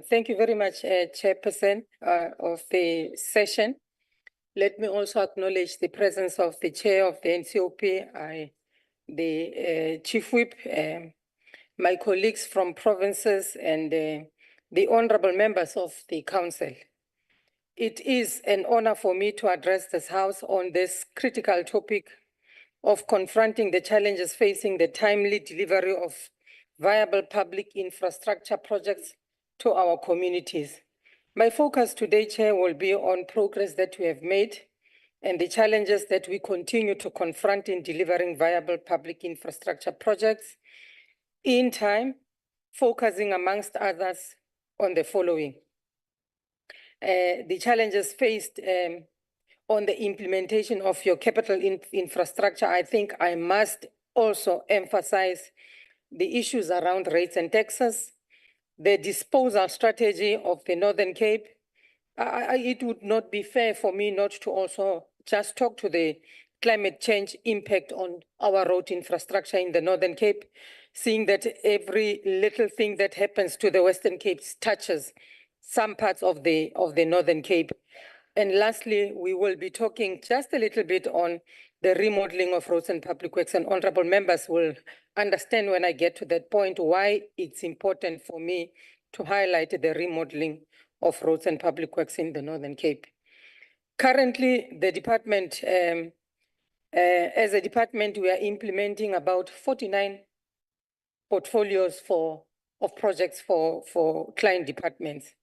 Thank you very much, Chairperson of the session. Let me also acknowledge the presence of the Chair of the Ncop, the Chief Whip, my colleagues from provinces, and the honorable members of the Council. It is an honor for me to address this House on this critical topic of confronting the challenges facing the timely delivery of viable public infrastructure projects to our communities. My focus today, Chair, will be on progress that we have made and the challenges that we continue to confront in delivering viable public infrastructure projects in time, focusing amongst others on the following. The challenges faced on the implementation of your capital infrastructure. I think I must also emphasize the issues around rates and taxes, the disposal strategy of the Northern Cape. It would not be fair for me not to also just talk to the climate change impact on our road infrastructure in the Northern Cape, seeing that every little thing that happens to the Western Cape touches some parts of the Northern Cape. And lastly, we will be talking just a little bit on the remodeling of roads and public works, and honorable members will understand when I get to that point why it's important for me to highlight the remodeling of roads and public works in the Northern Cape. Currently, the department, as a department, we are implementing about 49 portfolios of projects for client departments.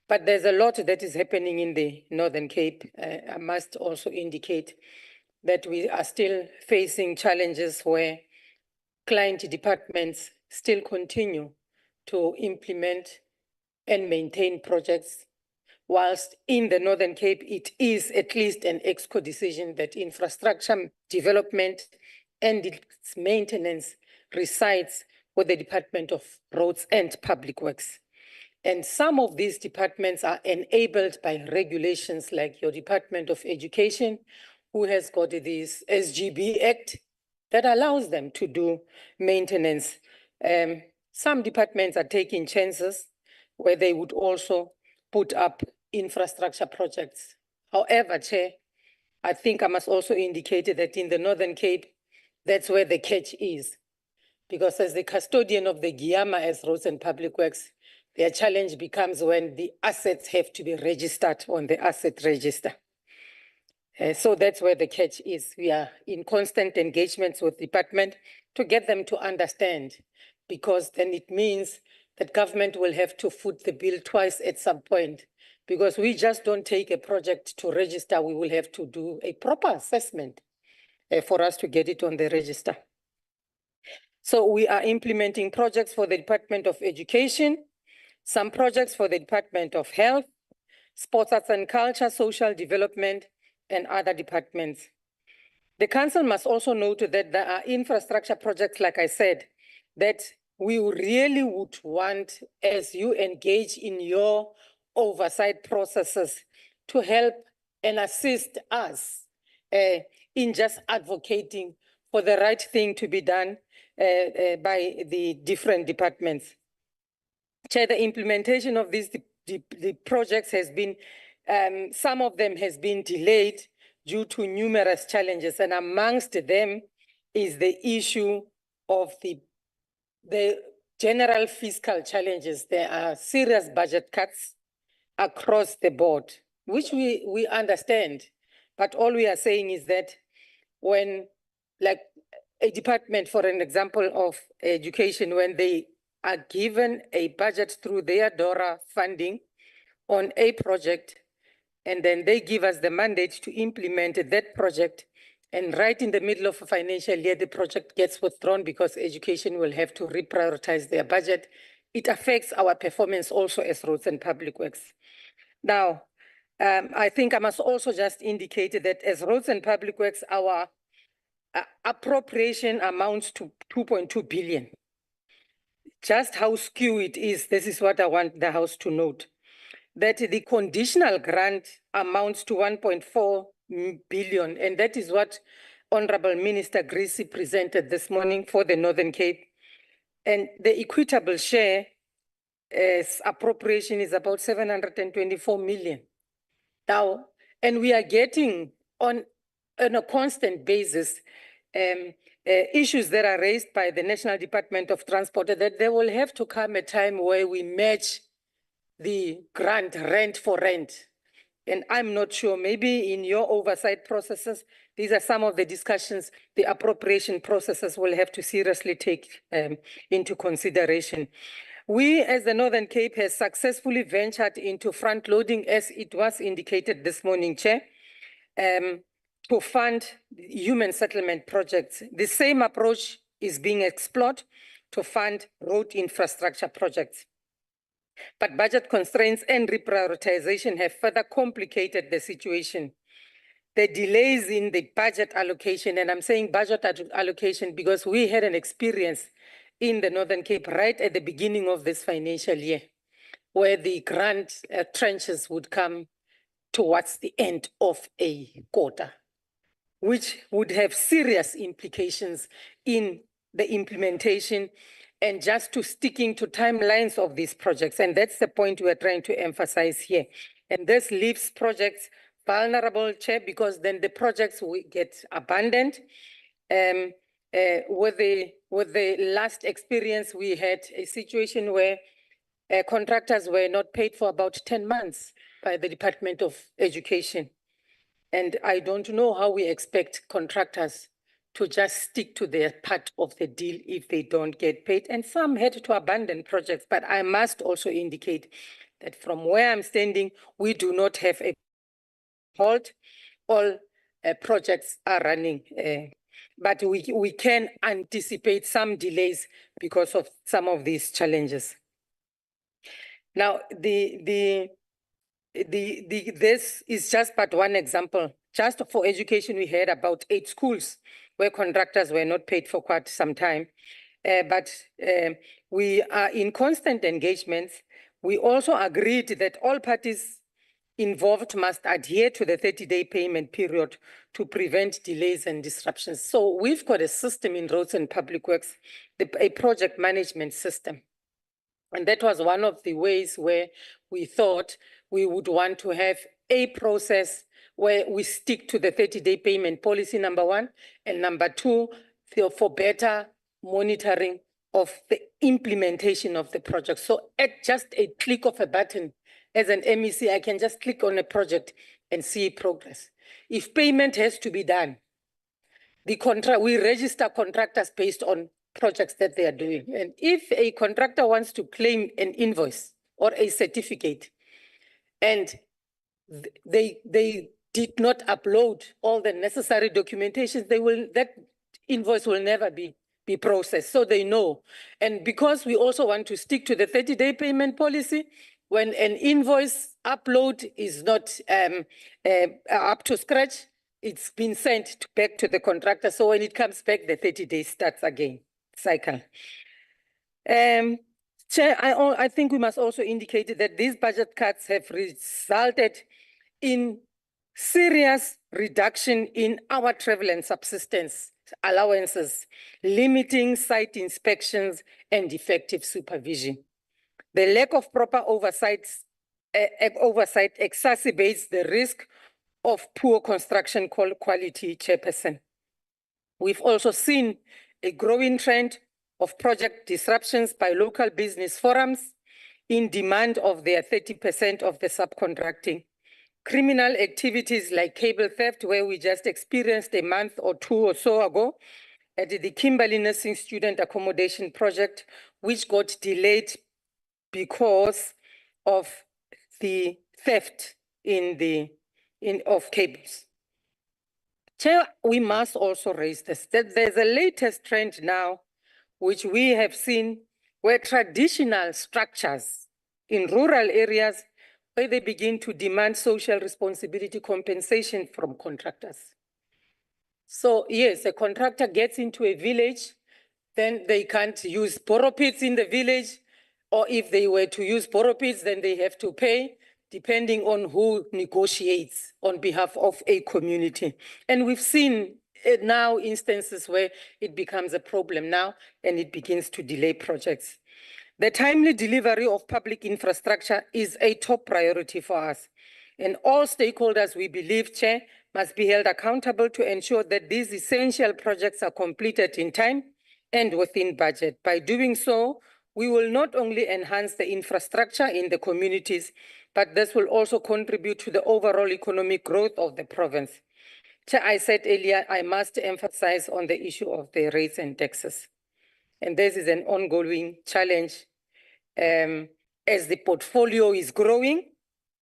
But there's a lot that is happening in the Northern Cape. I must also indicate that we are still facing challenges where client departments still continue to implement and maintain projects, whilst in the Northern Cape, it is at least an EXCO decision that infrastructure development and its maintenance resides with the Department of Roads and Public Works. And some of these departments are enabled by regulations like your Department of Education, who has got this SGB Act that allows them to do maintenance. Some departments are taking chances where they would also put up infrastructure projects. However, Chair, I think I must also indicate that in the Northern Cape, that's where the catch is. Because as the custodian of the Giyama as Roads and Public Works, their challenge becomes when the assets have to be registered on the asset register. So that's where the catch is. We are in constant engagements with the department to get them to understand, because then it means that government will have to foot the bill twice at some point, because we just don't take a project to register. We will have to do a proper assessment for us to get it on the register. So we are implementing projects for the Department of Education, some projects for the Department of Health, Sports, Arts and Culture, Social Development, and other departments. The Council must also note that there are infrastructure projects, like I said, that we really would want, as you engage in your oversight processes, to help and assist us in just advocating for the right thing to be done by the different departments. Chair, the implementation of these the projects has been, some of them has been delayed due to numerous challenges, and amongst them is the issue of the general fiscal challenges. There are serious budget cuts across the board, which we understand, but all we are saying is that when, like a department, for an example of education, when they are given a budget through their DORA funding on a project, and then they give us the mandate to implement that project, and right in the middle of a financial year, the project gets withdrawn because education will have to reprioritize their budget. It affects our performance also as Roads and Public Works. Now, I think I must also just indicate that as Roads and Public Works, our appropriation amounts to 2.2 billion. Just how skewed it is, this is what I want the House to note, that the conditional grant amounts to 1.4 billion, and that is what Honorable Minister Greasy presented this morning for the Northern Cape. And the equitable share appropriation is about 724 million. Now, and we are getting on a constant basis issues that are raised by the National Department of Transport that there will have to come a time where we match the grant rent for rent. And I'm not sure, maybe in your oversight processes, these are some of the discussions the appropriation processes will have to seriously take into consideration. We, as the Northern Cape, has successfully ventured into front loading, as it was indicated this morning, Chair, to fund human settlement projects. The same approach is being explored to fund road infrastructure projects. But budget constraints and reprioritization have further complicated the situation. The delays in the budget allocation, and I'm saying budget allocation because we had an experience in the Northern Cape right at the beginning of this financial year, where the grant tranches would come towards the end of a quarter, which would have serious implications in the implementation and just to sticking to timelines of these projects. And that's the point we're trying to emphasize here. And this leaves projects vulnerable, Chair, because then the projects will get abandoned. With the last experience, we had a situation where contractors were not paid for about 10 months by the Department of Education. And I don't know how we expect contractors to just stick to their part of the deal if they don't get paid. And some had to abandon projects, but I must also indicate that from where I'm standing, we do not have a halt. All projects are running, but we can anticipate some delays because of some of these challenges. Now, this is just but one example. Just for education, we had about 8 schools where contractors were not paid for quite some time. But we are in constant engagements. We also agreed that all parties involved must adhere to the 30-day payment period to prevent delays and disruptions. So we've got a system in Roads and Public Works, a project management system. And that was one of the ways where we thought we would want to have a process where we stick to the 30-day payment policy, number one, and number two, for better monitoring of the implementation of the project. So at just a click of a button, as an MEC, I can just click on a project and see progress. If payment has to be done, we register contractors based on projects that they are doing. And if a contractor wants to claim an invoice or a certificate, and they did not upload all the necessary documentation, that invoice will never be processed, so they know. And because we also want to stick to the 30-day payment policy, when an invoice upload is not up to scratch, it's been sent back to the contractor. So when it comes back, the 30 days starts again, cycle. Chair, I think we must also indicate that these budget cuts have resulted in serious reduction in our travel and subsistence allowances, limiting site inspections and effective supervision. The lack of proper oversight exacerbates the risk of poor construction quality, Chairperson. We've also seen a growing trend of project disruptions by local business forums in demand of their 30% of the subcontracting. Criminal activities like cable theft, where we just experienced a month or 2 or so ago at the Kimberley Nursing Student Accommodation Project, which got delayed because of the theft of cables. Chair, we must also raise this, that there's a latest trend now, which we have seen, where traditional structures in rural areas, where they begin to demand social responsibility compensation from contractors. So yes, a contractor gets into a village, then they can't use borrow pits in the village, or if they were to use borrow pits, then they have to pay, depending on who negotiates on behalf of a community. And we've seen now instances where it becomes a problem now and it begins to delay projects. The timely delivery of public infrastructure is a top priority for us. And all stakeholders, we believe, Chair, must be held accountable to ensure that these essential projects are completed in time and within budget. By doing so, we will not only enhance the infrastructure in the communities, but this will also contribute to the overall economic growth of the province. Chair, I said earlier, I must emphasize on the issue of the rates and taxes. And this is an ongoing challenge as the portfolio is growing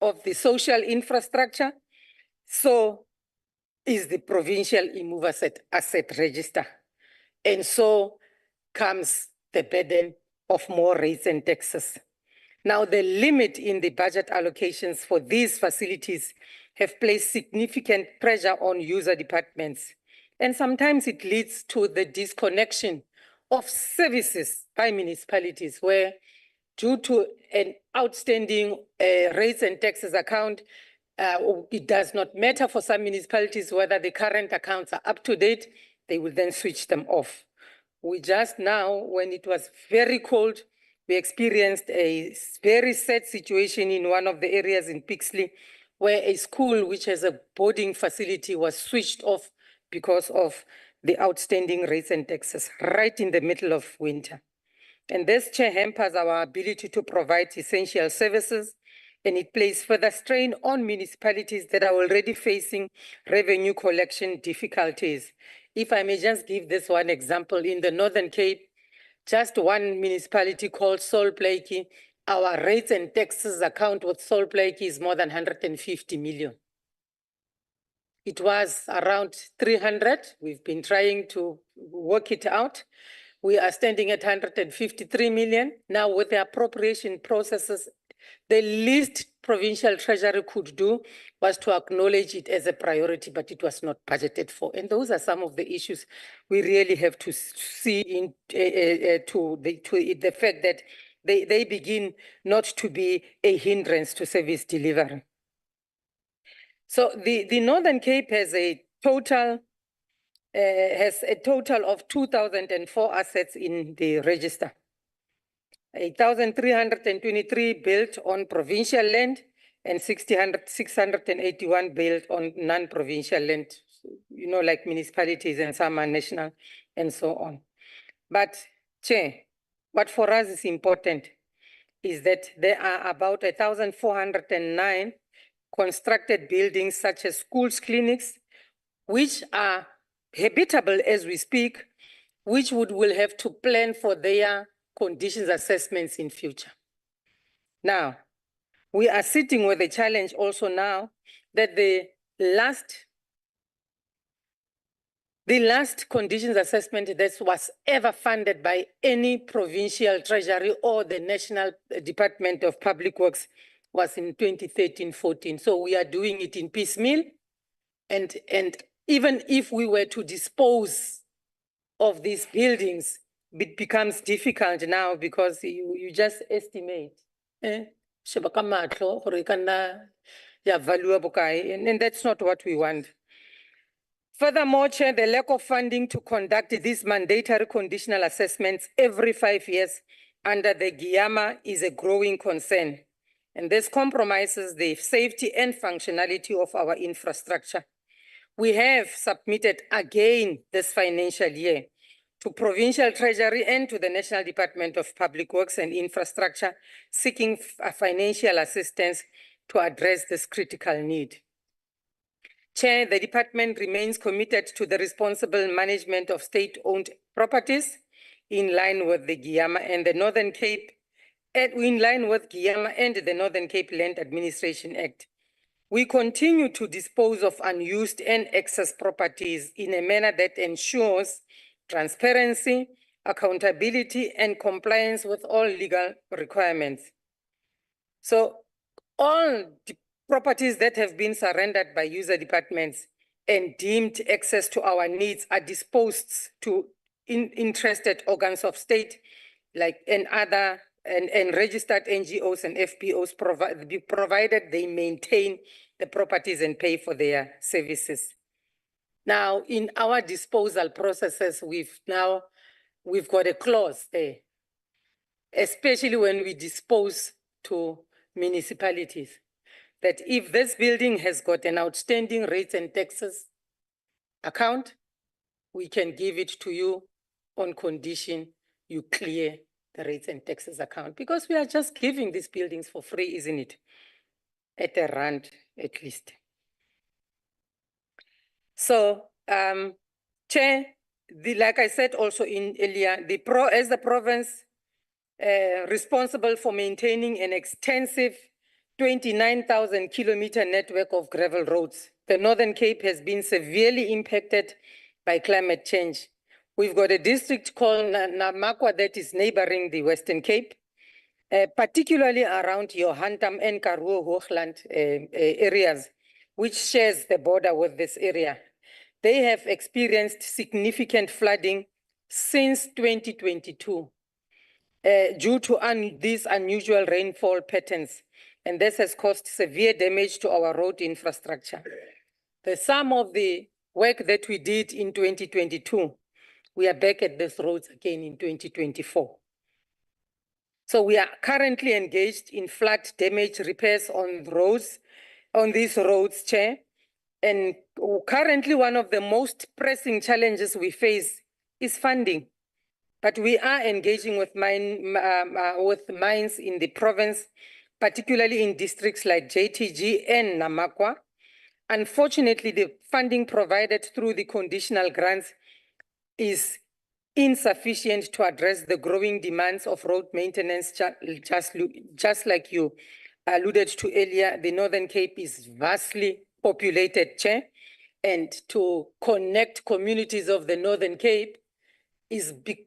of the social infrastructure, so is the provincial immover asset register. And so comes the burden of more rates and taxes. Now, the limit in the budget allocations for these facilities have placed significant pressure on user departments. And sometimes it leads to the disconnection of services by municipalities where, due to an outstanding rates and taxes account, it does not matter for some municipalities whether the current accounts are up to date, they will then switch them off. We just now, when it was very cold, we experienced a very sad situation in one of the areas in Pixley, where a school which has a boarding facility was switched off because of the outstanding rates and taxes right in the middle of winter. And this, Chair, hampers our ability to provide essential services, and it places further strain on municipalities that are already facing revenue collection difficulties. If I may just give this one example, in the Northern Cape, just one municipality called Salt Lake, our rates and taxes account with Salt Lake is more than 150 million. It was around 300. We've been trying to work it out. We are standing at 153 million. Now, with the appropriation processes, the least provincial treasury could do was to acknowledge it as a priority, but it was not budgeted for. And those are some of the issues we really have to see into the fact that they begin not to be a hindrance to service delivery. So the Northern Cape has a total of 2,004 assets in the register. 1,323 built on provincial land and 681 built on non-provincial land, you know, like municipalities and some are national and so on. But, Chair, what for us is important is that there are about 1,409 constructed buildings such as schools, clinics, which are habitable as we speak, which will have to plan for their conditions assessments in future. Now, we are sitting with a challenge also now that the last conditions assessment that was ever funded by any provincial treasury or the National Department of Public Works was in 2013-14. So we are doing it in piecemeal. And even if we were to dispose of these buildings, it becomes difficult now because you just estimate. And that's not what we want. Furthermore, Chair, the lack of funding to conduct these mandatory conditional assessments every 5 years under the GIAMA is a growing concern. And this compromises the safety and functionality of our infrastructure. We have submitted again this financial year to Provincial Treasury and to the National Department of Public Works and Infrastructure, seeking financial assistance to address this critical need. Chair, the department remains committed to the responsible management of state-owned properties in line with the GIAMA and the Northern Cape, in line with GIAMA and the Northern Cape Land Administration Act. We continue to dispose of unused and excess properties in a manner that ensures transparency, accountability, and compliance with all legal requirements. So all the properties that have been surrendered by user departments and deemed access to our needs are disposed to interested organs of state, like and registered NGOs and FPOs, provided they maintain the properties and pay for their services. Now, in our disposal processes, we've got a clause there especially when we dispose to municipalities, that if this building has got an outstanding rates and taxes account, we can give it to you on condition you clear the rates and taxes account, because we are just giving these buildings for free, isn't it? At a rand, at least. So, Chair, like I said also earlier, as the province responsible for maintaining an extensive 29,000 kilometer network of gravel roads, the Northern Cape has been severely impacted by climate change. We've got a district called Namakwa that is neighboring the Western Cape, particularly around Johantam and Karoo Hoogland areas, which shares the border with this area. They have experienced significant flooding since 2022 due to these unusual rainfall patterns, and this has caused severe damage to our road infrastructure. The sum of the work that we did in 2022, we are back at these roads again in 2024. So we are currently engaged in flood damage repairs on these roads, Chair. And currently one of the most pressing challenges we face is funding. But we are engaging with mines in the province, particularly in districts like JTG and Namakwa. Unfortunately, the funding provided through the conditional grants is insufficient to address the growing demands of road maintenance, just like you alluded to earlier. The Northern Cape is vastly populated, Chair, and to connect communities of the Northern Cape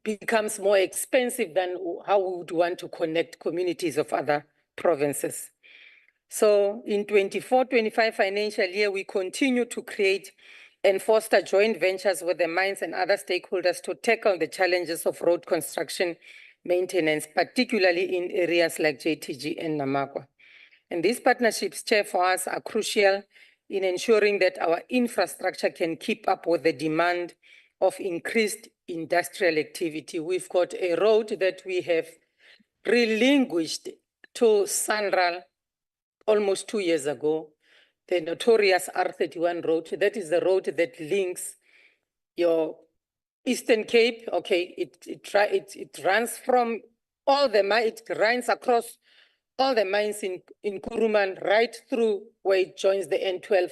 becomes more expensive than how we would want to connect communities of other provinces. So in 24-25 financial year, we continue to create and foster joint ventures with the mines and other stakeholders to tackle the challenges of road construction maintenance, particularly in areas like JTG and Namakwa. And these partnerships, Chair, for us are crucial in ensuring that our infrastructure can keep up with the demand of increased industrial activity. We've got a road that we have relinquished to Sanral almost 2 years ago, the notorious R31 road. That is the road that links your Eastern Cape. Okay, it runs from all the mines, it runs across all the mines in Kuruman, right through where it joins the N12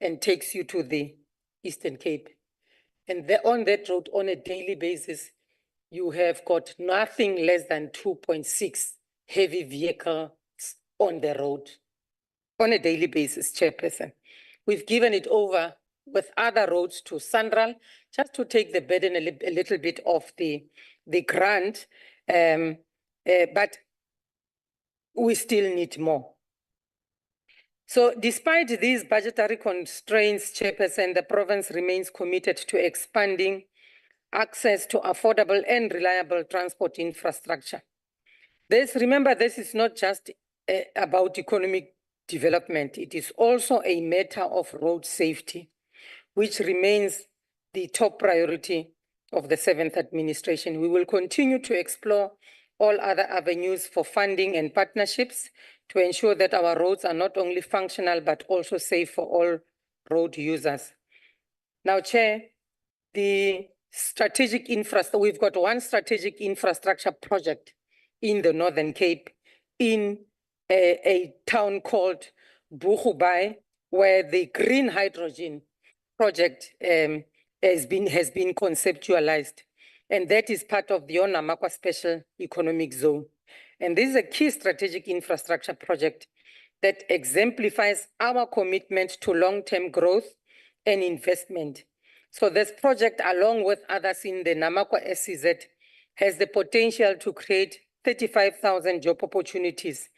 and takes you to the Eastern Cape. And on that road, on a daily basis, you have got nothing less than 2.6 heavy vehicles on the road on a daily basis, Chairperson. We've given it over with other roads to Sanral, just to take the burden a little bit off the grant, but we still need more. So despite these budgetary constraints, Chairperson, the province remains committed to expanding access to affordable and reliable transport infrastructure. Remember, this is not just about economic development. It is also a matter of road safety, which remains the top priority of the 7th administration. We will continue to explore all other avenues for funding and partnerships to ensure that our roads are not only functional, but also safe for all road users. Now, Chair, the strategic infrastructure, we've got one strategic infrastructure project in the Northern Cape in a town called Buchubai, where the green hydrogen project has been conceptualized. And that is part of the Namakwa Special Economic Zone. And this is a key strategic infrastructure project that exemplifies our commitment to long-term growth and investment. So this project, along with others in the Namakwa SCZ, has the potential to create 35,000 job opportunities,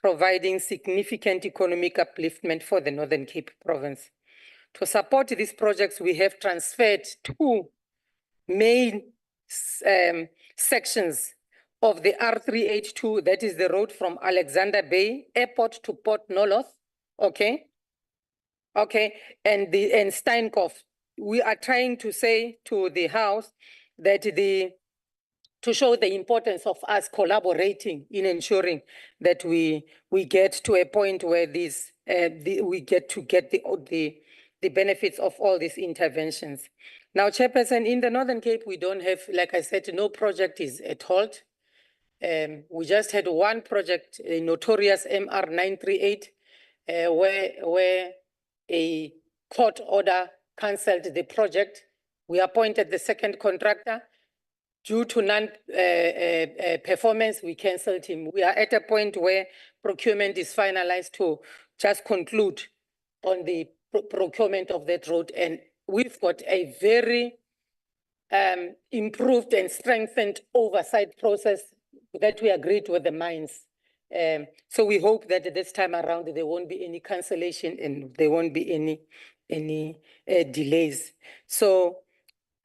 providing significant economic upliftment for the Northern Cape province. To support these projects, we have transferred 2 main sections of the R382, that is the road from Alexander Bay Airport to Port Noloth, okay, and Steinkopf. We are trying to say to the House that the to show the importance of us collaborating in ensuring that we get to a point where we get the benefits of all these interventions. Now, Chairperson, in the Northern Cape, we don't have, like I said, no project is at halt. We just had one project, a notorious MR 938, where a court order cancelled the project. We appointed the second contractor. Due to non-performance, we cancelled him. We are at a point where procurement is finalized to just conclude on the procurement of that road. And we've got a very improved and strengthened oversight process that we agreed with the mines. So we hope that this time around there won't be any cancellation and there won't be any delays. So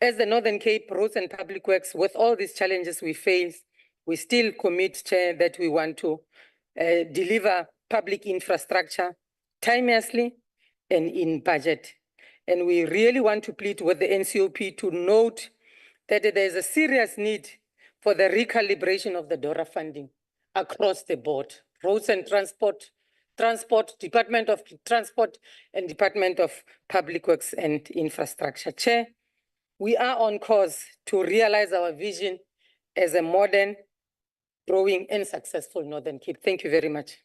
as the Northern Cape Roads and Public Works, with all these challenges we face, we still commit, Chair, that we want to deliver public infrastructure timelessly and in budget. And we really want to plead with the NCOP to note that there is a serious need for the recalibration of the DORA funding across the board. Roads and Transport, Department of Transport, and Department of Public Works and Infrastructure. Chair, we are on course to realize our vision as a modern, growing, and successful Northern Cape. Thank you very much.